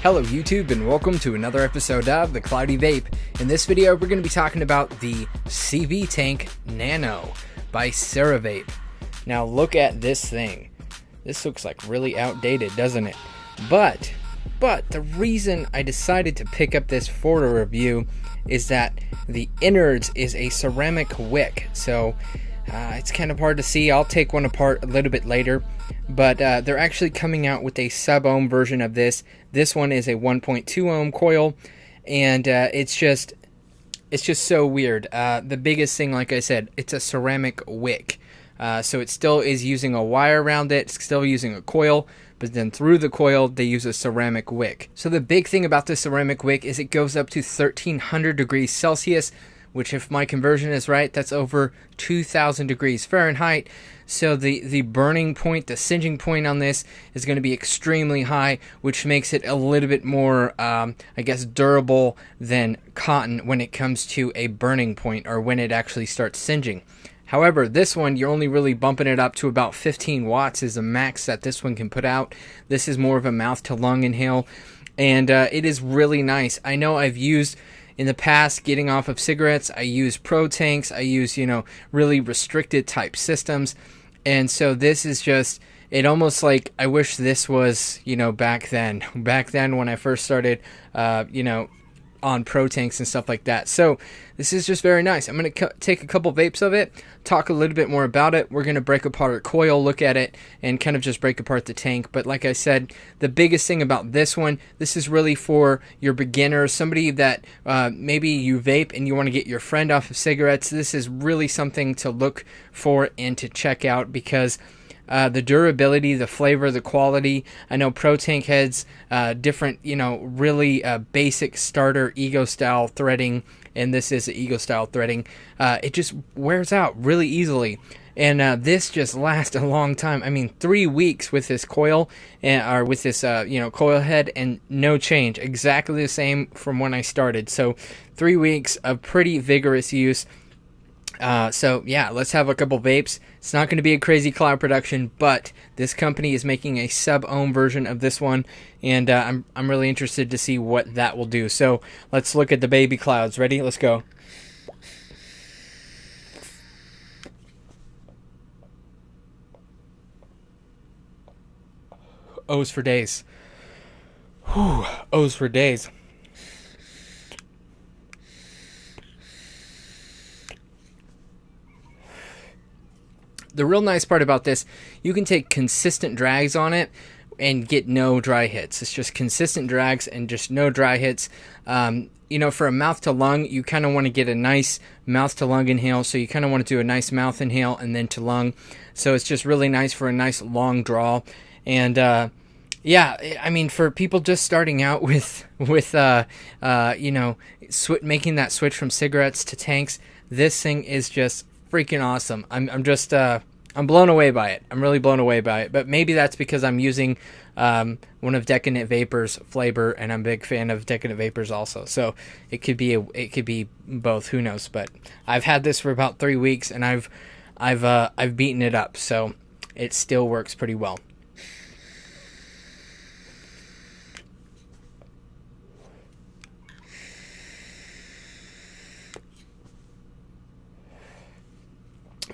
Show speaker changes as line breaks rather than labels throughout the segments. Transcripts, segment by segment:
Hello YouTube and welcome to another episode of The Cloudy Vape. In this video we're going to be talking about the CVTank Nano by Ceravape. Now look at this thing. This looks like really outdated, doesn't it? But the reason I decided to pick up this for a review is that the innards is a ceramic wick. So it's kind of hard to see. I'll take one apart a little bit later. But they're actually coming out with a sub-ohm version of this. This one is a 1.2 ohm coil, and it's just so weird. The biggest thing, like I said, it's a ceramic wick. So it still is using a wire around it, it's still using a coil, but then through the coil they use a ceramic wick. So the big thing about this ceramic wick is it goes up to 1300 degrees Celsius, which if my conversion is right, that's over 2000 degrees Fahrenheit. So the burning point, the singeing point on this is going to be extremely high, which makes it a little bit more, I guess, durable than cotton when it comes to a burning point or when it actually starts singeing. However, this one, you're only really bumping it up to about 15 watts is the max that this one can put out. This is more of a mouth-to-lung inhale, and it is really nice. I know I've used in the past, getting off of cigarettes, I use pro tanks, I use, really restricted type systems. And so this is just, it almost like, I wish this was, back then when I first started, on pro tanks and stuff like that. So this is just very nice. I'm going to take a couple vapes of it, talk a little bit more about it. We're going to break apart a coil, look at it, and kind of just break apart the tank. But like I said, the biggest thing about this one, this is really for your beginners, somebody that maybe you vape and you want to get your friend off of cigarettes. This is really something to look for and to check out because the durability, the flavor, the quality. I know pro tank heads, different, really basic starter ego style threading, and this is ego style threading. It just wears out really easily, and this just lasts a long time. I mean, 3 weeks with this coil, or with this, coil head, and no change. Exactly the same from when I started. So 3 weeks of pretty vigorous use. So yeah, let's have a couple vapes. It's not going to be a crazy cloud production, but this company is making a sub-ohm version of this one, and I'm really interested to see what that will do. So let's look at the baby clouds. Ready? Let's go. O's for days. Whew, O's for days. The real nice part about this, you can take consistent drags on it and get no dry hits. It's just consistent drags and just no dry hits. For a mouth to lung, you kind of want to get a nice mouth to lung inhale. So you kind of want to do a nice mouth inhale and then to lung. So it's just really nice for a nice long draw. And yeah, I mean, for people just starting out with making that switch from cigarettes to tanks, this thing is just freaking awesome. I'm blown away by it. I'm really blown away by it. But maybe that's because I'm using one of Decadent Vapor's flavor, and I'm a big fan of Decadent Vapors also. So it could be both. Who knows? But I've had this for about 3 weeks, and I've beaten it up. So it still works pretty well.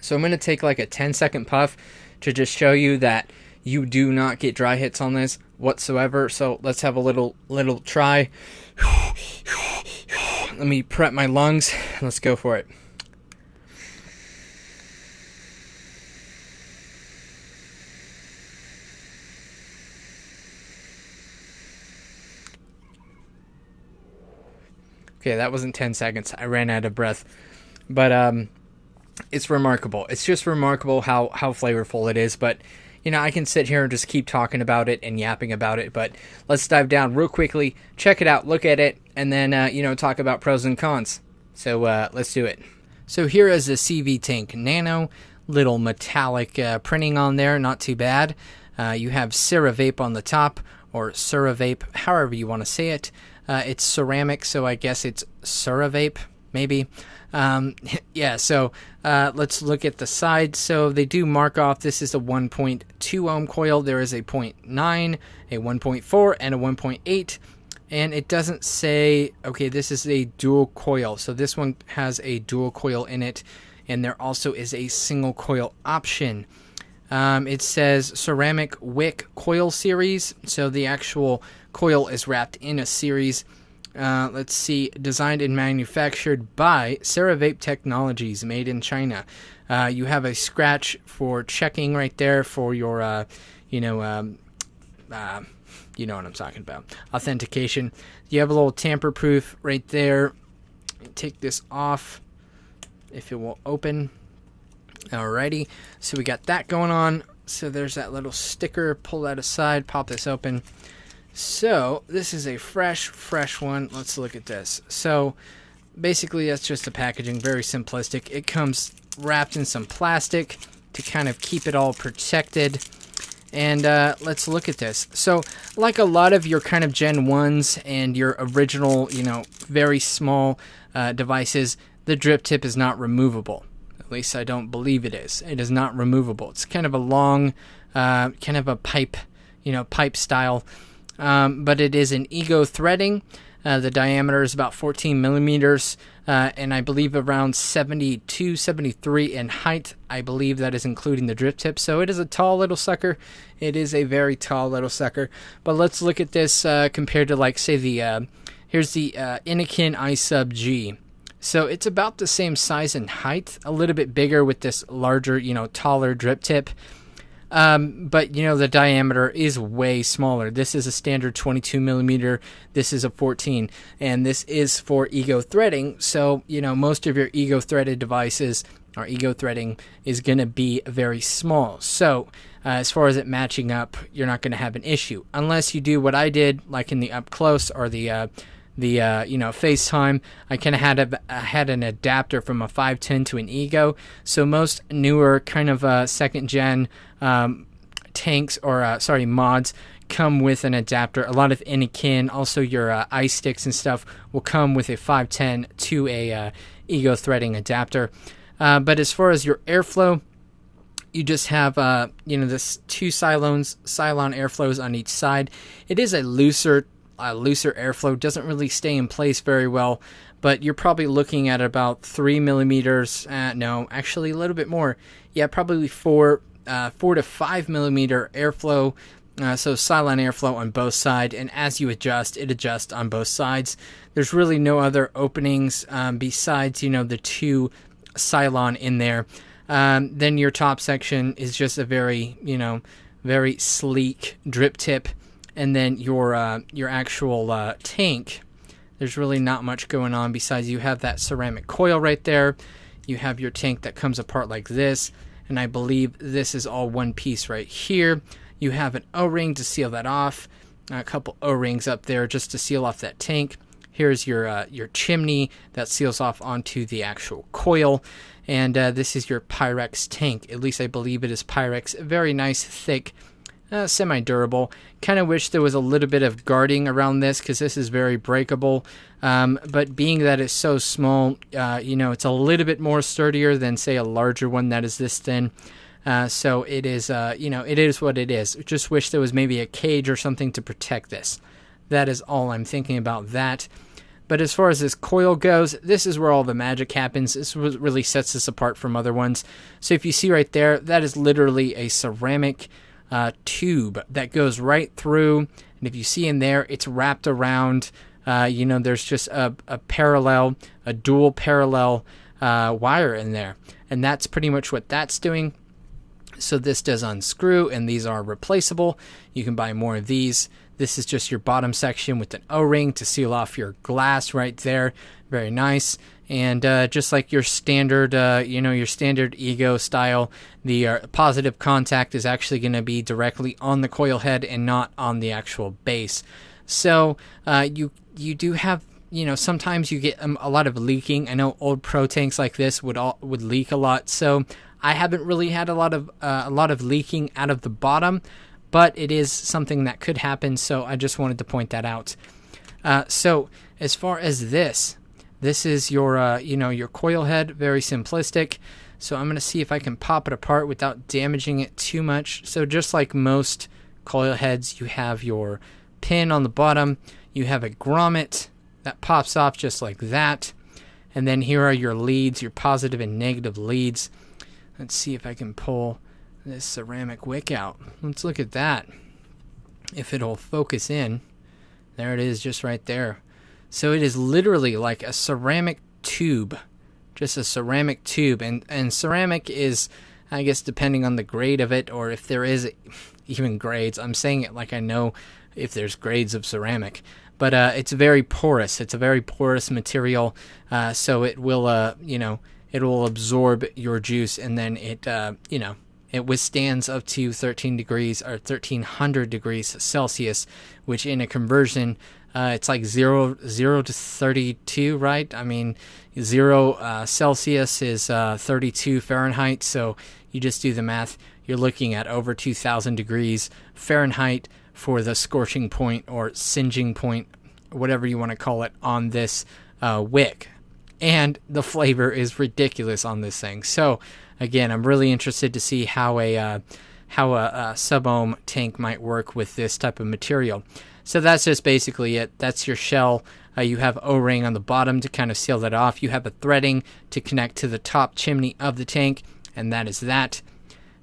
So I'm going to take like a 10-second puff to just show you that you do not get dry hits on this whatsoever. So let's have a little try. Let me prep my lungs. Let's go for it. Okay, that wasn't 10 seconds. I ran out of breath. But it's remarkable. It's just remarkable how flavorful it is. But, I can sit here and just keep talking about it and yapping about it. But let's dive down real quickly, check it out, look at it, and then, talk about pros and cons. So let's do it. So here is the CVTank Nano. Little metallic printing on there, not too bad. You have Ceravape on the top, or Ceravape, however you want to say it. It's ceramic, so I guess it's Ceravape. maybe. Yeah, so let's look at the side. So they do mark off this is a 1.2 ohm coil. There is a 0.9, a 1.4, and a 1.8. And it doesn't say, okay, this is a dual coil. So this one has a dual coil in it. And there also is a single coil option. It says ceramic wick coil series. So the actual coil is wrapped in a series. Let's see, designed and manufactured by Ceravape Technologies, made in China. You have a scratch for checking right there for your, you know what I'm talking about, authentication. You have a little tamper-proof right there. Take this off if it will open. Alrighty, so we got that going on. So there's that little sticker. Pull that aside, pop this open. So this is a fresh one. Let's look at this. So basically that's just the packaging, very simplistic. It comes wrapped in some plastic to kind of keep it all protected. And let's look at this. So like a lot of your kind of Gen 1s and your original, very small devices, the drip tip is not removable. At least I don't believe it is. It is not removable. It's kind of a long, kind of a pipe, pipe style. But it is an ego threading. The diameter is about 14 millimeters, and I believe around 72, 73 in height. I believe that is including the drip tip. So it is a tall little sucker. It is a very tall little sucker. But let's look at this compared to, like, say, here's the Inikin iSub-G. So it's about the same size and height, a little bit bigger with this larger, taller drip tip. But, the diameter is way smaller. This is a standard 22 millimeter. This is a 14. And this is for ego threading. So, most of your ego threaded devices or ego threading is going to be very small. So, as far as it matching up, you're not going to have an issue. Unless you do what I did, like in the up close or the FaceTime. I kind of had an adapter from a 510 to an ego. So most newer kind of second gen tanks or mods come with an adapter. A lot of Inikin, also your ice sticks and stuff will come with a 510 to a ego threading adapter. But as far as your airflow, you just have this two Cylon airflows on each side. It is a looser airflow, doesn't really stay in place very well, but you're probably looking at about 3 millimeters. No, actually a little bit more. Yeah, probably 4 to 5 millimeter airflow. So Cylon airflow on both sides, and as you adjust, it adjusts on both sides. There's really no other openings besides the two Cylon in there. Then your top section is just a very very sleek drip tip. And then your actual tank, there's really not much going on besides you have that ceramic coil right there. You have your tank that comes apart like this, and I believe this is all one piece right here. You have an O-ring to seal that off, a couple O-rings up there just to seal off that tank. Here's your chimney that seals off onto the actual coil, and this is your Pyrex tank. At least I believe it is Pyrex. Very nice, thick, semi-durable. Kind of wish there was a little bit of guarding around this because this is very breakable. But being that it's so small, it's a little bit more sturdier than, say, a larger one that is this thin. So it is, it is what it is. Just wish there was maybe a cage or something to protect this. That is all I'm thinking about that. But as far as this coil goes, this is where all the magic happens. This really sets this apart from other ones. So if you see right there, that is literally a ceramic tube that goes right through, and if you see in there, it's wrapped around. There's just a dual parallel wire in there, and that's pretty much what that's doing. So this does unscrew, and these are replaceable. You can buy more of these. This is just your bottom section with an O-ring to seal off your glass right there. Very nice. And just like your standard, your standard ego style, the positive contact is actually going to be directly on the coil head and not on the actual base. So you do have, sometimes you get a lot of leaking. I know old Pro tanks like this would leak a lot. So I haven't really had a lot of leaking out of the bottom, but it is something that could happen. So I just wanted to point that out. So as far as this This is your, your coil head, very simplistic. So I'm going to see if I can pop it apart without damaging it too much. So just like most coil heads, you have your pin on the bottom. You have a grommet that pops off just like that. And then here are your leads, your positive and negative leads. Let's see if I can pull this ceramic wick out. Let's look at that. If it'll focus in. There it is, just right there. So it is literally like a ceramic tube. Just a ceramic tube. And ceramic is, I guess, depending on the grade of it, or if there is even grades. I'm saying it like I know if there's grades of ceramic. But it's very porous. It's a very porous material. So it will, it will absorb your juice, and then it, it withstands up to 13 degrees or 1300 degrees Celsius, which in a conversion, it's like 0 to 32, right? I mean, 0 Celsius is 32 Fahrenheit, so you just do the math. You're looking at over 2,000 degrees Fahrenheit for the scorching point or singeing point, whatever you want to call it, on this wick. And the flavor is ridiculous on this thing. So, again, I'm really interested to see how a sub-ohm tank might work with this type of material. So that's just basically it. That's your shell. You have O-ring on the bottom to kind of seal that off. You have a threading to connect to the top chimney of the tank, and that is that.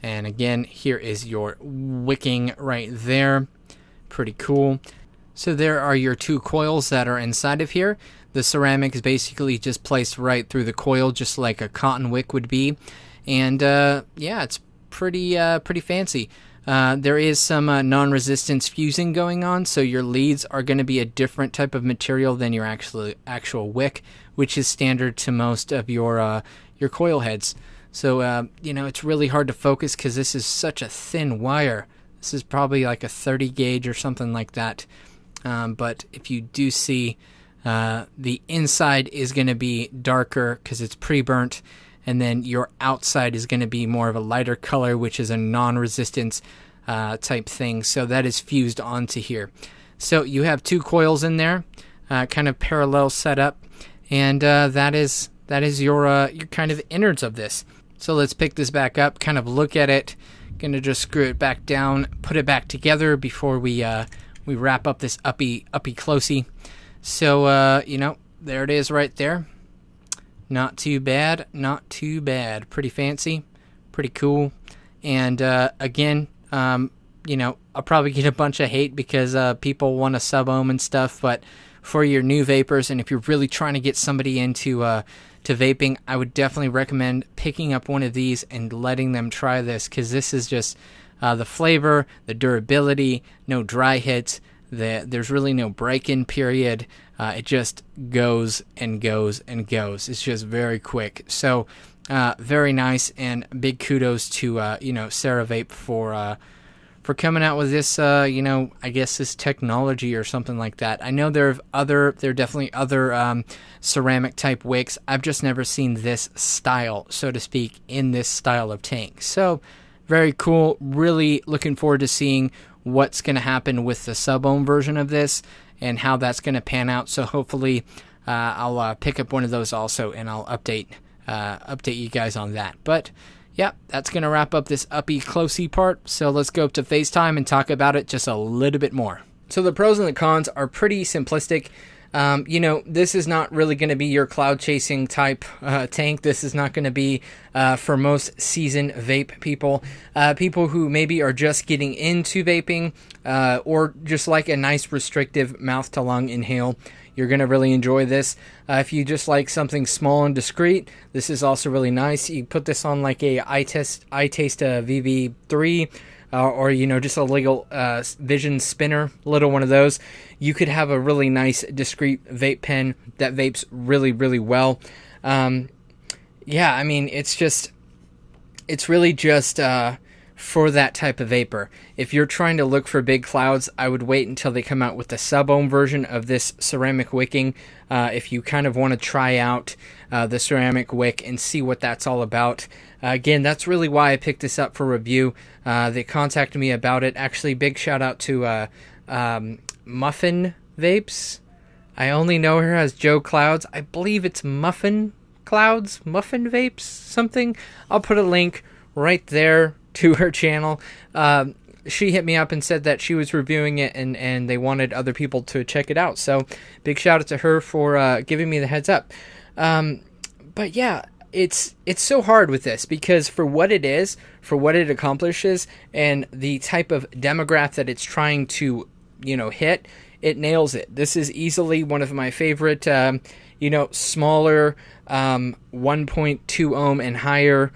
And again, here is your wicking right there. Pretty cool. So there are your two coils that are inside of here. The ceramic is basically just placed right through the coil, just like a cotton wick would be. And yeah, it's pretty fancy. There is some non-resistance fusing going on, so your leads are going to be a different type of material than your actual wick, which is standard to most of your coil heads. So it's really hard to focus because this is such a thin wire. This is probably like a 30 gauge or something like that. But if you do see, the inside is going to be darker because it's pre-burnt, and then your outside is going to be more of a lighter color, which is a non-resistance type thing. So that is fused onto here. So you have two coils in there, kind of parallel setup, and that is your kind of innards of this. So let's pick this back up, kind of look at it. Gonna just screw it back down, put it back together before we wrap up this uppy closey. So there it is right there. Not too bad, not too bad. Pretty fancy, pretty cool. And again, I'll probably get a bunch of hate because people want a sub-ohm and stuff. But for your new vapors, and if you're really trying to get somebody into to vaping, I would definitely recommend picking up one of these and letting them try this, because this is just the flavor, the durability, no dry hits. There's really no break-in period. It just goes and goes and goes. It's just very quick. So very nice, and big kudos to Ceravape for coming out with this. I guess this technology or something like that. I know there are definitely other ceramic type wicks. I've just never seen this style, so to speak, in this style of tank. So very cool. Really looking forward to seeing what's going to happen with the sub-ohm version of this and how that's going to pan out. So hopefully I'll pick up one of those also, and I'll update you guys on that. But yeah, that's going to wrap up this uppy closey part. So let's go up to FaceTime and talk about it just a little bit more. So the pros and the cons are pretty simplistic. This is not really going to be your cloud chasing type tank. This is not going to be for most seasoned vape people. People who maybe are just getting into vaping or just like a nice restrictive mouth to lung inhale. You're going to really enjoy this. If you just like something small and discreet, this is also really nice. You put this on like a iTaste VV3 or just a legal Vision spinner, little one of those. You could have a really nice discreet vape pen that vapes really, really well. It's really just for that type of vapor. If you're trying to look for big clouds, I would wait until they come out with the sub-ohm version of this ceramic wicking. If you kind of want to try out the ceramic wick and see what that's all about. Again, that's really why I picked this up for review. They contacted me about it. Actually, big shout out to Muffin Vapes. I only know her as Joe Clouds. I believe it's Muffin Clouds, Muffin Vapes, something. I'll put a link right there to her channel. She hit me up and said that she was reviewing it and they wanted other people to check it out. So big shout out to her for giving me the heads up. But yeah, it's so hard with this because for what it is, for what it accomplishes, and the type of demographic that it's trying to, hit, it nails it. This is easily one of my favorite, smaller 1.2 ohm and higher,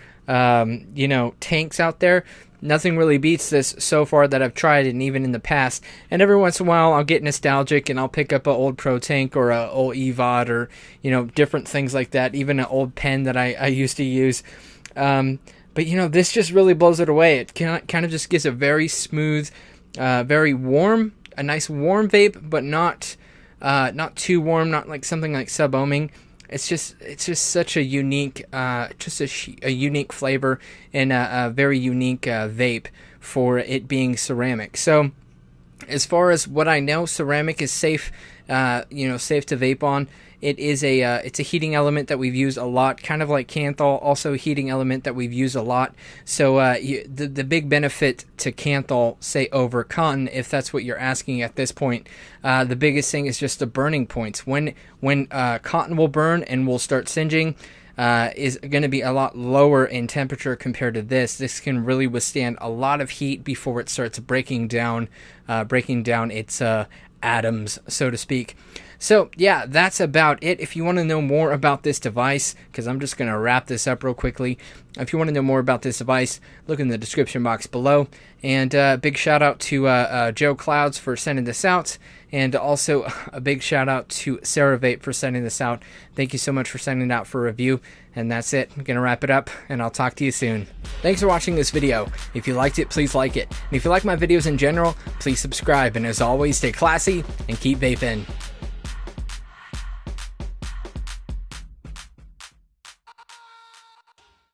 tanks out there. Nothing really beats this so far that I've tried, and even in the past. And every once in a while, I'll get nostalgic and I'll pick up an old Pro Tank or an old EVOD or different things like that. Even an old pen that I used to use. But this just really blows it away. It kind of just gives a very smooth, very warm, a nice warm vape, but not too warm, not like something like sub-ohming. It's just such a unique, a unique flavor and a very unique vape for it being ceramic. So, as far as what I know, ceramic is safe, safe to vape on. It is it's a heating element that we've used a lot, kind of like Kanthal, also a heating element that we've used a lot. So the big benefit to Kanthal, say over cotton, if that's what you're asking at this point, the biggest thing is just the burning points. When cotton will burn and will start singeing, is going to be a lot lower in temperature compared to this. This can really withstand a lot of heat before it starts breaking down its atoms, so to speak. So yeah, that's about it. If you want to know more about this device, because I'm just going to wrap this up real quickly. If you want to know more about this device, look in the description box below. And big shout out to Joe Clouds for sending this out. And also a big shout out to Ceravape for sending this out. Thank you so much for sending it out for review. And that's it. I'm going to wrap it up, and I'll talk to you soon. Thanks for watching this video. If you liked it, please like it. And if you like my videos in general, please subscribe. And as always, stay classy and keep vaping.